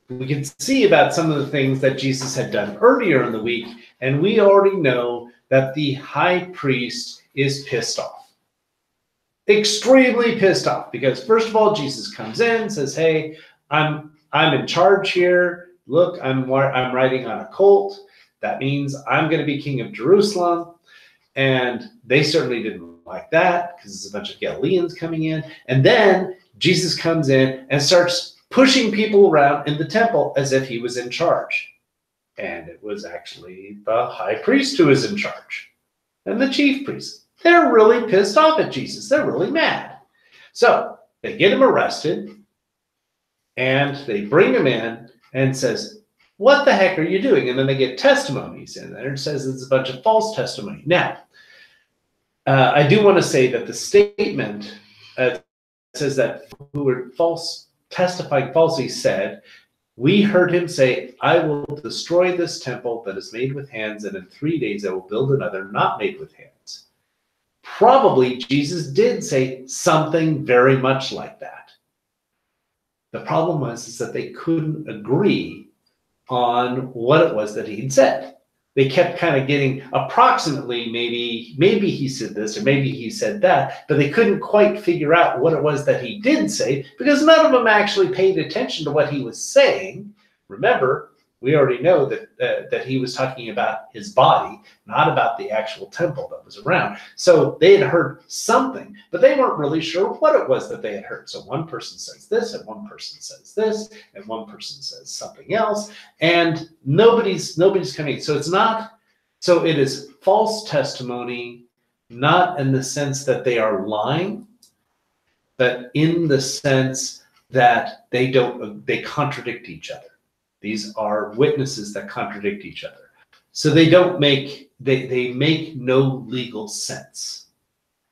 we can see about some of the things that Jesus had done earlier in the week, and we already know that the high priest is pissed off. Extremely pissed off, because first of all, Jesus comes in and says, "Hey, I'm in charge here. Look, I'm riding on a colt. That means I'm going to be king of Jerusalem." And they certainly didn't like that, because it's a bunch of Galileans coming in. And then Jesus comes in and starts pushing people around in the temple as if he was in charge. And it was actually the high priest who was in charge, and the chief priest. They're really pissed off at Jesus. They're really mad. So they get him arrested, and they bring him in and says, "What the heck are you doing?" And then they get testimonies in there. It says it's a bunch of false testimony. Now, I do want to say that the statement says that who were testifying falsely said, "We heard him say, 'I will destroy this temple that is made with hands, and in 3 days I will build another not made with hands.'" Probably Jesus did say something very much like that. The problem was that they couldn't agree on what it was that he'd said. They kept kind of getting approximately, maybe he said this or maybe he said that, but they couldn't quite figure out what it was that he did say, because none of them actually paid attention to what he was saying. Remember, we already know that he was talking about his body, not about the actual temple that was around. So they had heard something, but they weren't really sure what it was that they had heard. So one person says this, and one person says this, and one person says something else, and nobody's coming. So it's not So it is false testimony, not in the sense that they are lying, but in the sense that they contradict each other. These are witnesses that contradict each other. So they make no legal sense.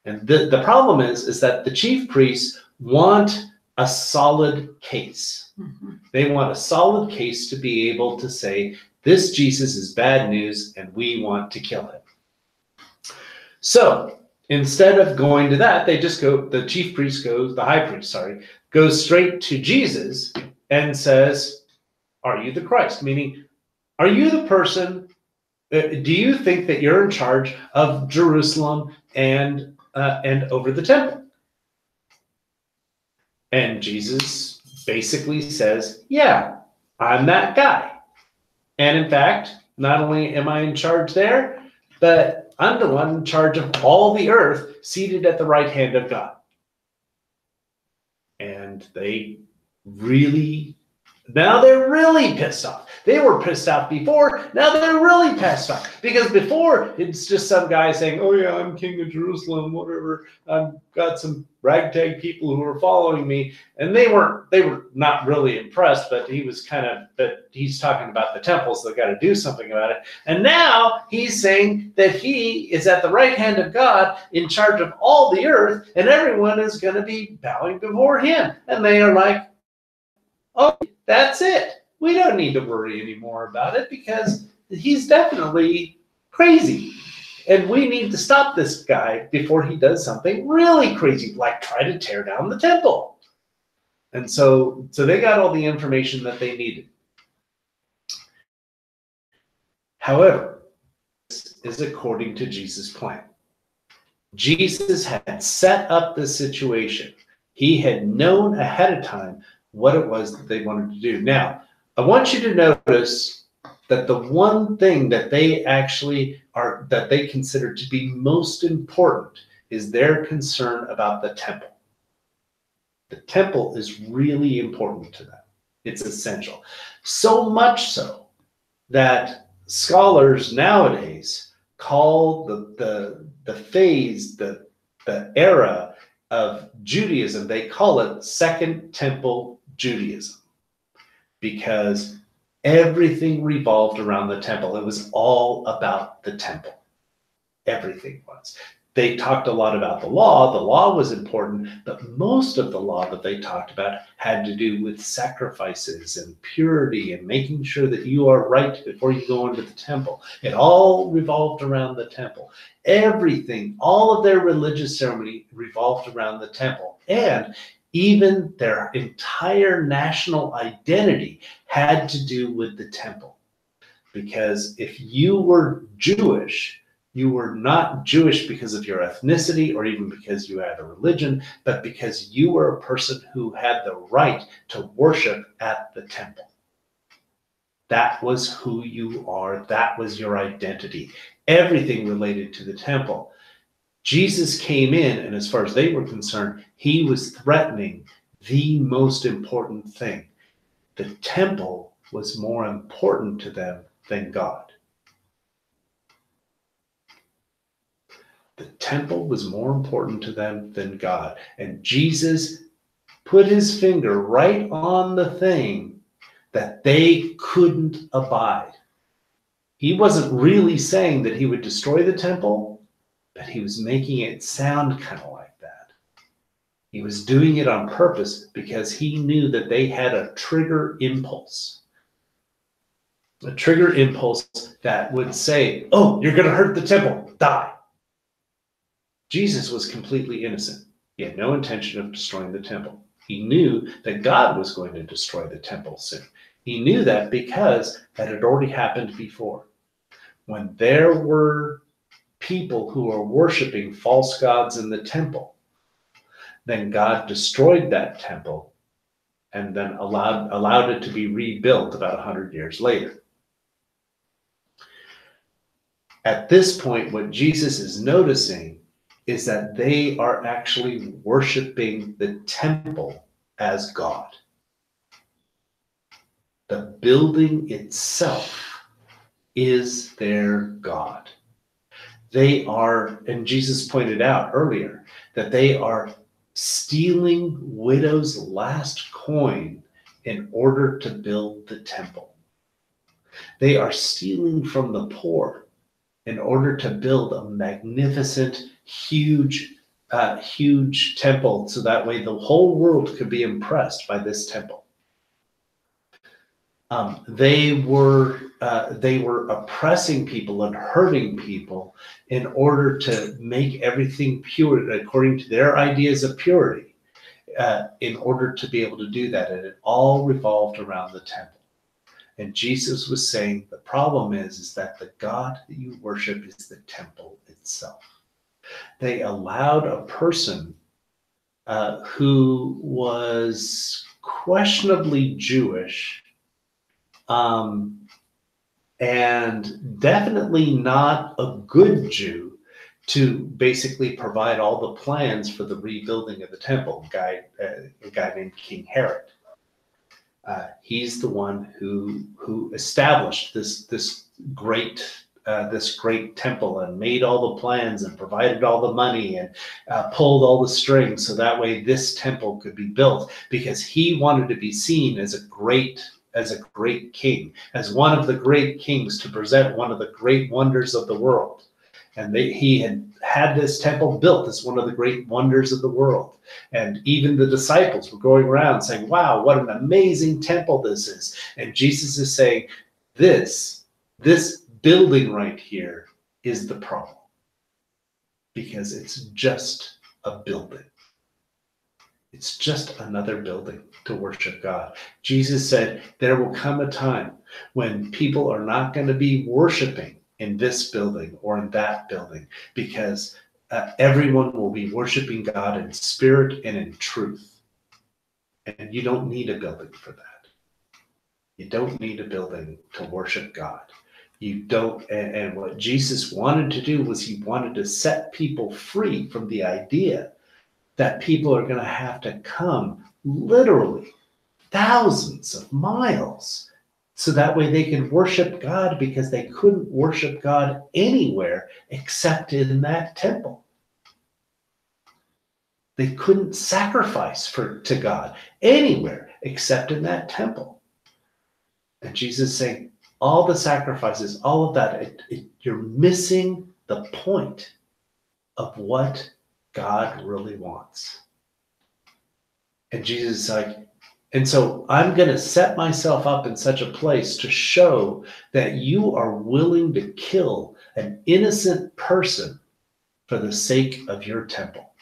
And the problem is that the chief priests want a solid case. Mhm. They want a solid case to be able to say, this Jesus is bad news and we want to kill him. So instead of going to that, they just go, the high priest goes straight to Jesus and says, are you the Christ? Meaning, are you the person, do you think that you're in charge of Jerusalem and over the temple? And Jesus basically says, yeah, I'm that guy. And in fact, not only am I in charge there, but I'm the one in charge of all the earth seated at the right hand of God. And now they're really pissed off. They were pissed off before, now they're really pissed off. Because before, it's just some guy saying, oh yeah, I'm king of Jerusalem, whatever. I've got some ragtag people who are following me. And they were not really impressed, but he's talking about the temple, so they got to do something about it. And now he's saying that he is at the right hand of God in charge of all the earth, and everyone is going to be bowing before him. And they are like, oh, that's it. We don't need to worry anymore about it because he's definitely crazy. And we need to stop this guy before he does something really crazy, like try to tear down the temple. And so they got all the information that they needed. However, this is according to Jesus' plan. Jesus had set up the situation. He had known ahead of time what it was that they wanted to do. Now, I want you to notice that the one thing that they consider to be most important is their concern about the temple. The temple is really important to them. It's essential. So much so that scholars nowadays call the phase, the era of Judaism, they call it Second Temple Judaism, because everything revolved around the temple. It was all about the temple. Everything was. They talked a lot about the law. The law was important, but most of the law that they talked about had to do with sacrifices and purity and making sure that you are right before you go into the temple. It all revolved around the temple. Everything, all of their religious ceremony revolved around the temple. And even their entire national identity had to do with the temple. Because if you were Jewish, you were not Jewish because of your ethnicity or even because you had a religion, but because you were a person who had the right to worship at the temple. That was who you are. That was your identity. Everything related to the temple. Jesus came in, and as far as they were concerned, he was threatening the most important thing. The temple was more important to them than God. The temple was more important to them than God. And Jesus put his finger right on the thing that they couldn't abide. He wasn't really saying that he would destroy the temple, but he was making it sound kind of like that. He was doing it on purpose because he knew that they had a trigger impulse. A trigger impulse that would say, oh, you're going to hurt the temple, die. Jesus was completely innocent. He had no intention of destroying the temple. He knew that God was going to destroy the temple soon. He knew that because that had already happened before. When there were people who were worshiping false gods in the temple, then God destroyed that temple and then allowed it to be rebuilt about 100 years later. At this point, what Jesus is noticing is that they are actually worshiping the temple as God. The building itself is their God. They are, and Jesus pointed out earlier, that they are stealing widows' last coin in order to build the temple. They are stealing from the poor in order to build a magnificent, huge temple, so that way the whole world could be impressed by this temple. They were oppressing people and hurting people in order to make everything pure according to their ideas of purity, in order to be able to do that. And it all revolved around the temple. And Jesus was saying the problem is that the God that you worship is the temple itself. They allowed a person who was questionably Jewish, and definitely not a good Jew, to basically provide all the plans for the rebuilding of the temple. A guy named King Herod. He's the one who established this great temple and made all the plans and provided all the money and pulled all the strings, so that way this temple could be built, because he wanted to be seen as a great king, as one of the great kings, to present one of the great wonders of the world. And he had this temple built as one of the great wonders of the world. And even the disciples were going around saying, wow, what an amazing temple this is. And Jesus is saying, this building right here is the problem, because it's just a building. It's just another building to worship God. Jesus said there will come a time when people are not going to be worshiping in this building or in that building, because everyone will be worshiping God in spirit and in truth. And you don't need a building for that. You don't need a building to worship God. You don't, and what Jesus wanted to do was he wanted to set people free from the idea that people are going to have to come literally thousands of miles so that way they can worship God, because they couldn't worship God anywhere except in that temple. They couldn't sacrifice to God anywhere except in that temple. And Jesus is saying, all the sacrifices, all of that, you're missing the point of what God really wants. And Jesus is like, and so I'm going to set myself up in such a place to show that you are willing to kill an innocent person for the sake of your temple.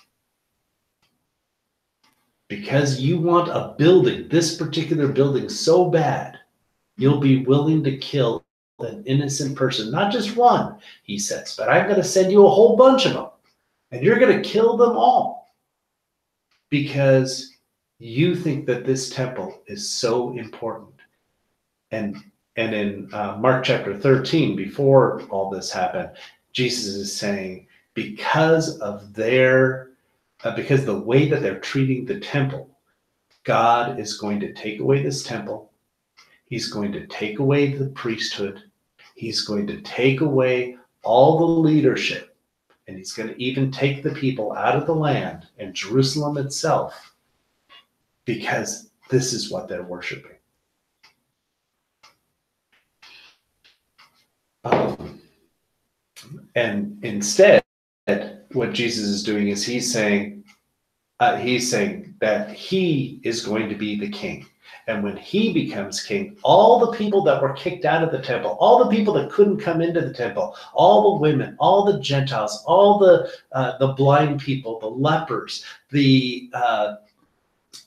Because you want a building, this particular building, so bad, you'll be willing to kill an innocent person. Not just one, he says, but I'm going to send you a whole bunch of them. And you're going to kill them all, because you think that this temple is so important. And in Mark chapter 13, before all this happened, Jesus is saying, because the way that they're treating the temple, God is going to take away this temple. He's going to take away the priesthood. He's going to take away all the leadership. And he's going to even take the people out of the land and Jerusalem itself, because this is what they're worshiping. And instead, what Jesus is doing is he's saying that he is going to be the king. And when he becomes king, all the people that were kicked out of the temple, all the people that couldn't come into the temple, all the women, all the Gentiles, all the blind people, the lepers,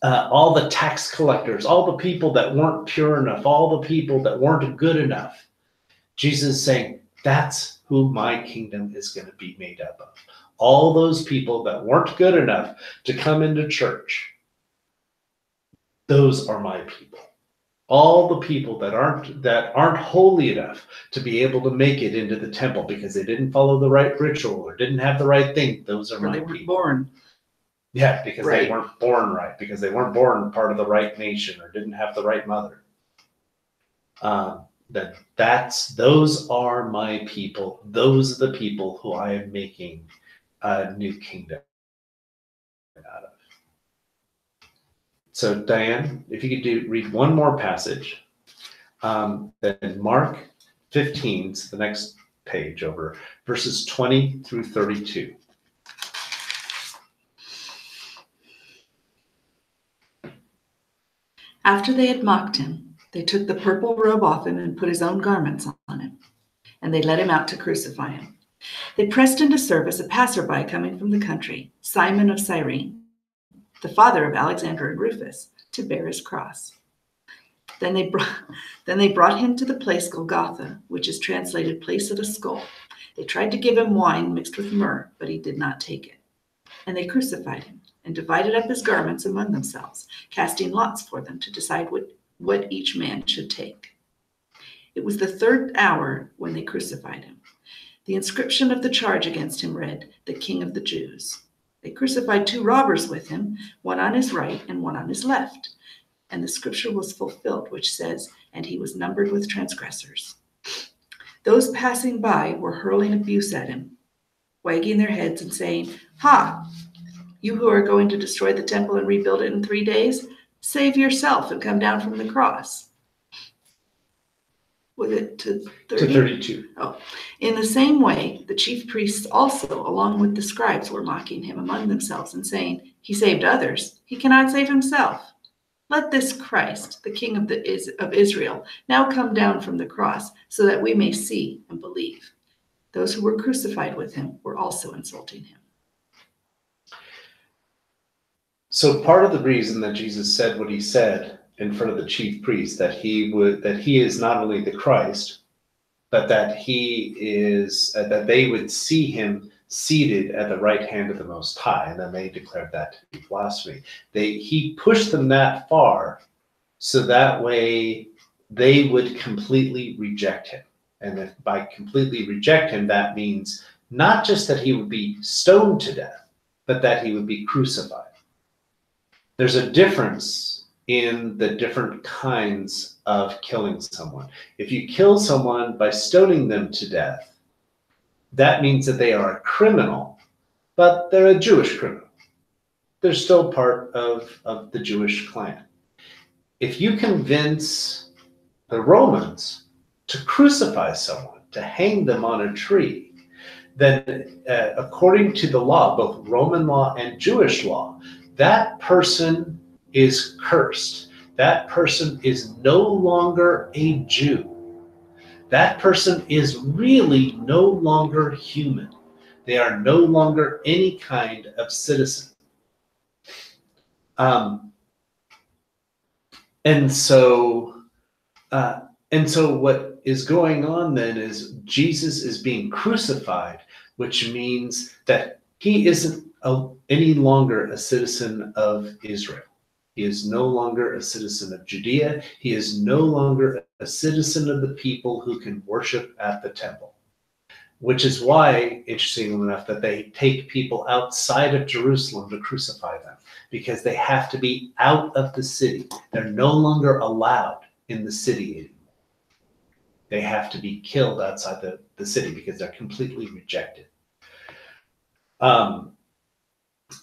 all the tax collectors, all the people that weren't pure enough, all the people that weren't good enough, Jesus is saying, that's who my kingdom is going to be made up of. All those people that weren't good enough to come into church, those are my people. All the people that aren't holy enough to be able to make it into the temple because they didn't follow the right ritual or didn't have the right thing, those are my people. Born. Yeah, because Right. they weren't born right, because they weren't born part of the right nation or didn't have the right mother. That those are my people. Those are the people who I am making a new kingdom out of. So Diane, if you could read one more passage, then Mark 15, the next page over, verses 20 through 32. After they had mocked him, they took the purple robe off him and put his own garments on him, and they led him out to crucify him. They pressed into service a passerby coming from the country, Simon of Cyrene, the father of Alexander and Rufus, to bear his cross. Then they brought him to the place Golgotha, which is translated place of a skull. They tried to give him wine mixed with myrrh, but he did not take it. And they crucified him and divided up his garments among themselves, casting lots for them to decide what each man should take. It was the third hour when they crucified him. The inscription of the charge against him read, "The King of the Jews." They crucified 2 robbers with him, one on his right and one on his left. And the scripture was fulfilled, which says, "And he was numbered with transgressors." Those passing by were hurling abuse at him, wagging their heads and saying, "Ha! You who are going to destroy the temple and rebuild it in 3 days, save yourself and come down from the cross." Was it to 30? To 32. Oh. In the same way, the chief priests also, along with the scribes, were mocking him among themselves and saying, "He saved others. He cannot save himself. Let this Christ, the King of Israel, now come down from the cross so that we may see and believe." Those who were crucified with him were also insulting him. So part of the reason that Jesus said what he said in front of the chief priest, that he is not only the Christ, but that he is that they would see him seated at the right hand of the Most High, and then they declared that to be blasphemy. He pushed them that far, so that way they would completely reject him. And if by completely reject him, that means not just that he would be stoned to death, but that he would be crucified. There's a difference in the different kinds of killing someone. If you kill someone by stoning them to death, that means that they are a criminal, but they're a Jewish criminal. They're still part of the Jewish clan. If you convince the Romans to crucify someone, to hang them on a tree, then according to the law, both Roman law and Jewish law, that person is cursed. That person is no longer a Jew. That person is really no longer human. They are no longer any kind of citizen. And so what is going on then is Jesus is being crucified, which means that he isn't any longer a citizen of Israel. He is no longer a citizen of Judea. He is no longer a citizen of the people who can worship at the temple, which is why, interestingly enough, that they take people outside of Jerusalem to crucify them, because they have to be out of the city. They're no longer allowed in the city anymore. They have to be killed outside the city because they're completely rejected.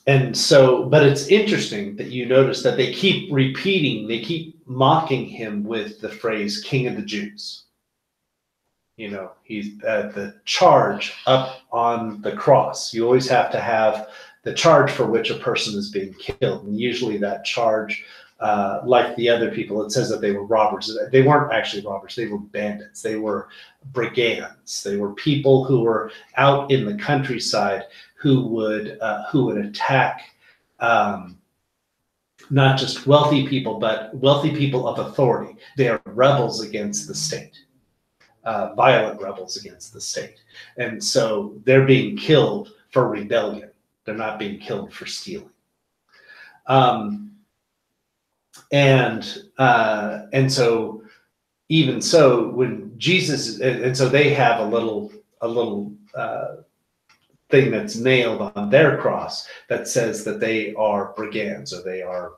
And so, but it's interesting that you notice that they keep mocking him with the phrase "King of the Jews." You know, he's the charge up on the cross. You always have to have the charge for which a person is being killed. And usually that charge, like the other people, it says that they were robbers. They weren't actually robbers. They were bandits. They were brigands. They were people who were out in the countryside who would attack not just wealthy people, but wealthy people of authority. They are rebels against the state, violent rebels against the state. And so they're being killed for rebellion. They're not being killed for stealing. And so even so, when Jesus, and so they have a little thing that's nailed on their cross that says that they are brigands, or they are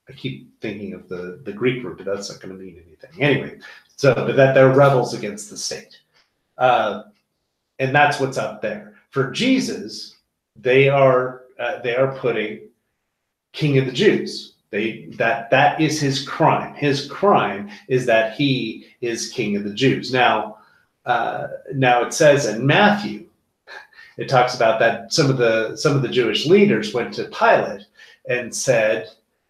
I keep thinking of the Greek root, but that's not going to mean anything. Anyway, so but that they're rebels against the state. And that's what's up there. For Jesus, they are putting King of the Jews. That is his crime. His crime is that he is King of the Jews. Now it says in Matthew, it talks about that some of the Jewish leaders went to Pilate and said,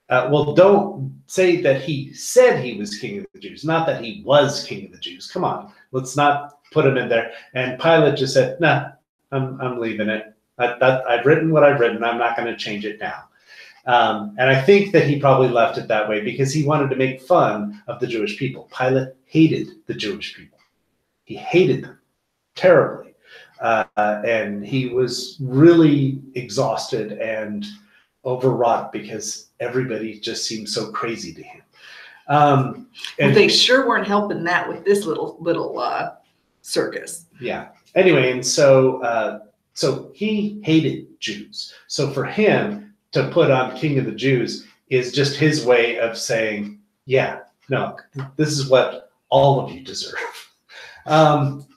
well, don't say that he said he was King of the Jews, not that he was King of the Jews. Come on, let's not put him in there. And Pilate just said, nah, I'm leaving it. I've written what I've written. I'm not going to change it now. And I think that he probably left it that way because he wanted to make fun of the Jewish people. Pilate hated the Jewish people. He hated them terribly. And he was really exhausted and overwrought because everybody just seemed so crazy to him. And they sure weren't helping that with this little circus. Yeah. Anyway, and so he hated Jews. So for him to put on King of the Jews is just his way of saying, yeah, no, this is what all of you deserve. But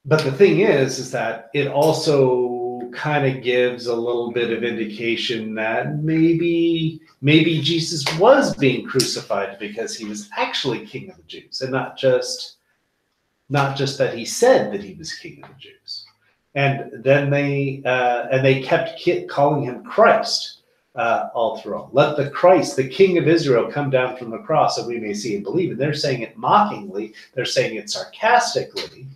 the thing is that it also kind of gives a little bit of indication that maybe Jesus was being crucified because he was actually King of the Jews, and not just that he said that he was King of the Jews. And then they kept calling him Christ all throughout. Let the Christ, the King of Israel, come down from the cross so we may see and believe. And they're saying it mockingly. They're saying it sarcastically.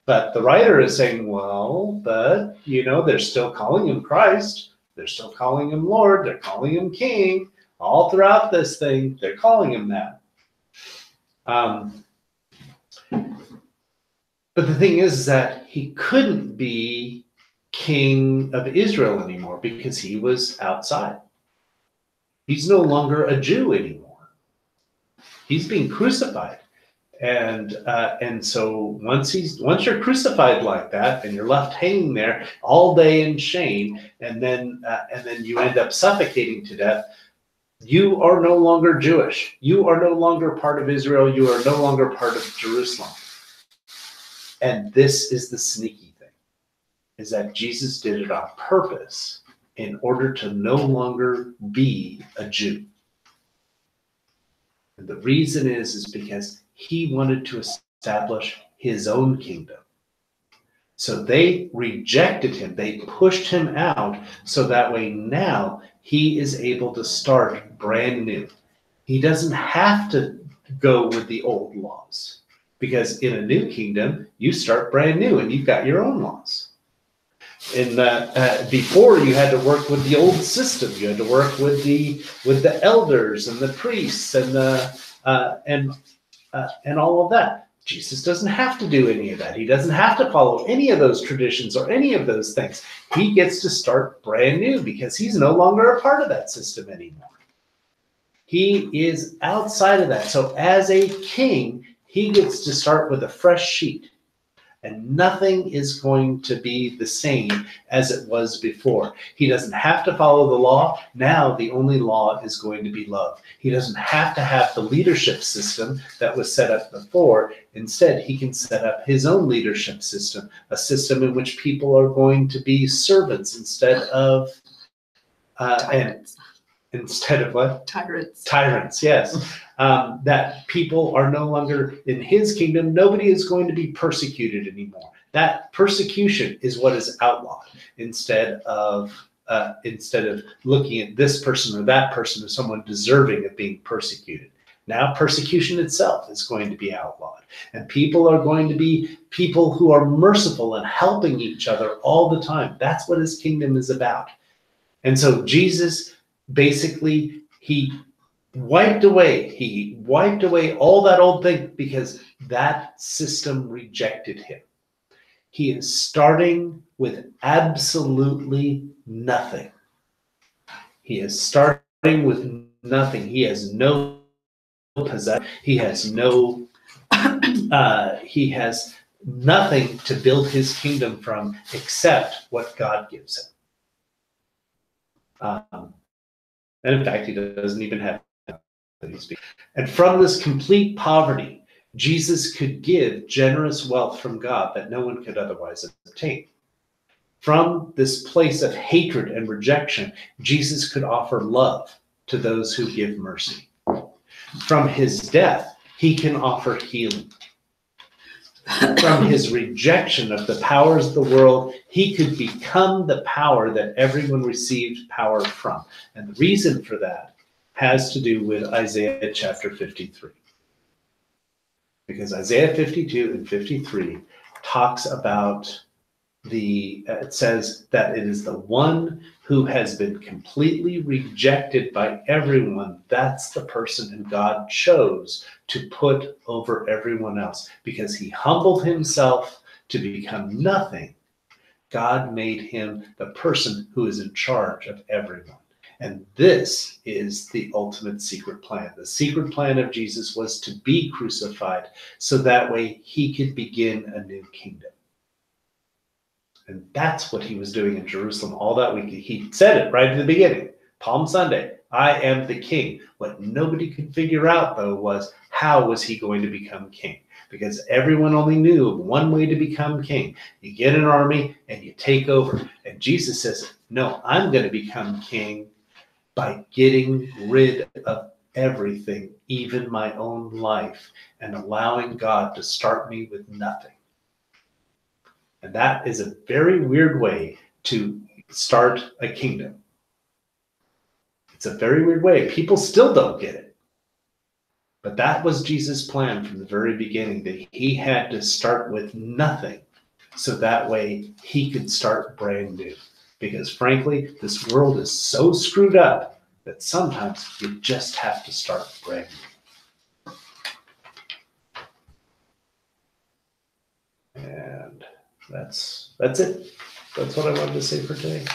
But the writer is saying, well, but, they're still calling him Christ. They're still calling him Lord. They're calling him King. All throughout this thing, they're calling him that. But the thing is that he couldn't be King of Israel anymore because he was outside. He's no longer a Jew anymore. He's being crucified. And so once you're crucified like that and you're left hanging there all day in shame, and then you end up suffocating to death, you are no longer Jewish. You are no longer part of Israel. You are no longer part of Jerusalem. And this is the sneaky thing, is that Jesus did it on purpose in order to no longer be a Jew. And the reason is because he wanted to establish his own kingdom. So they rejected him. They pushed him out so that way now he is able to start brand new. He doesn't have to go with the old laws, because in a new kingdom, you start brand new and you've got your own laws. Before, you had to work with the old system. You had to work with the elders and the priests and all of that. Jesus doesn't have to do any of that. He doesn't have to follow any of those traditions or any of those things. He gets to start brand new because he's no longer a part of that system anymore. He is outside of that. So as a king, he gets to start with a fresh sheet. And nothing is going to be the same as it was before. He doesn't have to follow the law. Now the only law is going to be love. He doesn't have to have the leadership system that was set up before. Instead, he can set up his own leadership system, a system in which people are going to be servants instead of instead of what? Tyrants. Tyrants, yes. That people are no longer in his kingdom. Nobody is going to be persecuted anymore. That persecution is what is outlawed instead of looking at this person or that person as someone deserving of being persecuted. Now persecution itself is going to be outlawed, and people are going to be people who are merciful and helping each other all the time. That's what his kingdom is about. And so Jesus, basically, he wiped away all that old thing because that system rejected him. He is starting with absolutely nothing. He is starting with nothing. He has no possession. He has nothing to build his kingdom from except what God gives him. And in fact, he doesn't even have that he speaks. And from this complete poverty, Jesus could give generous wealth from God that no one could otherwise obtain. From this place of hatred and rejection, Jesus could offer love to those who give mercy. From his death, he can offer healing. From his rejection of the powers of the world, he could become the power that everyone received power from. And the reason for that has to do with Isaiah chapter 53. Because Isaiah 52 and 53 talks about it says that it is the one who has been completely rejected by everyone. That's the person who God chose to put over everyone else. Because he humbled himself to become nothing, God made him the person who is in charge of everyone. And this is the ultimate secret plan. The secret plan of Jesus was to be crucified so that way he could begin a new kingdom. And that's what he was doing in Jerusalem all that week. He said it right at the beginning, Palm Sunday, I am the king. What nobody could figure out, though, was how was he going to become king? Because everyone only knew of one way to become king. You get an army and you take over. And Jesus says, no, I'm going to become king by getting rid of everything, even my own life, and allowing God to start me with nothing. And that is a very weird way to start a kingdom. It's a very weird way. People still don't get it. But that was Jesus' plan from the very beginning, that he had to start with nothing so that way he could start brand new. Because frankly, this world is so screwed up that sometimes you just have to start brand new. And that's it. That's what I wanted to say for today.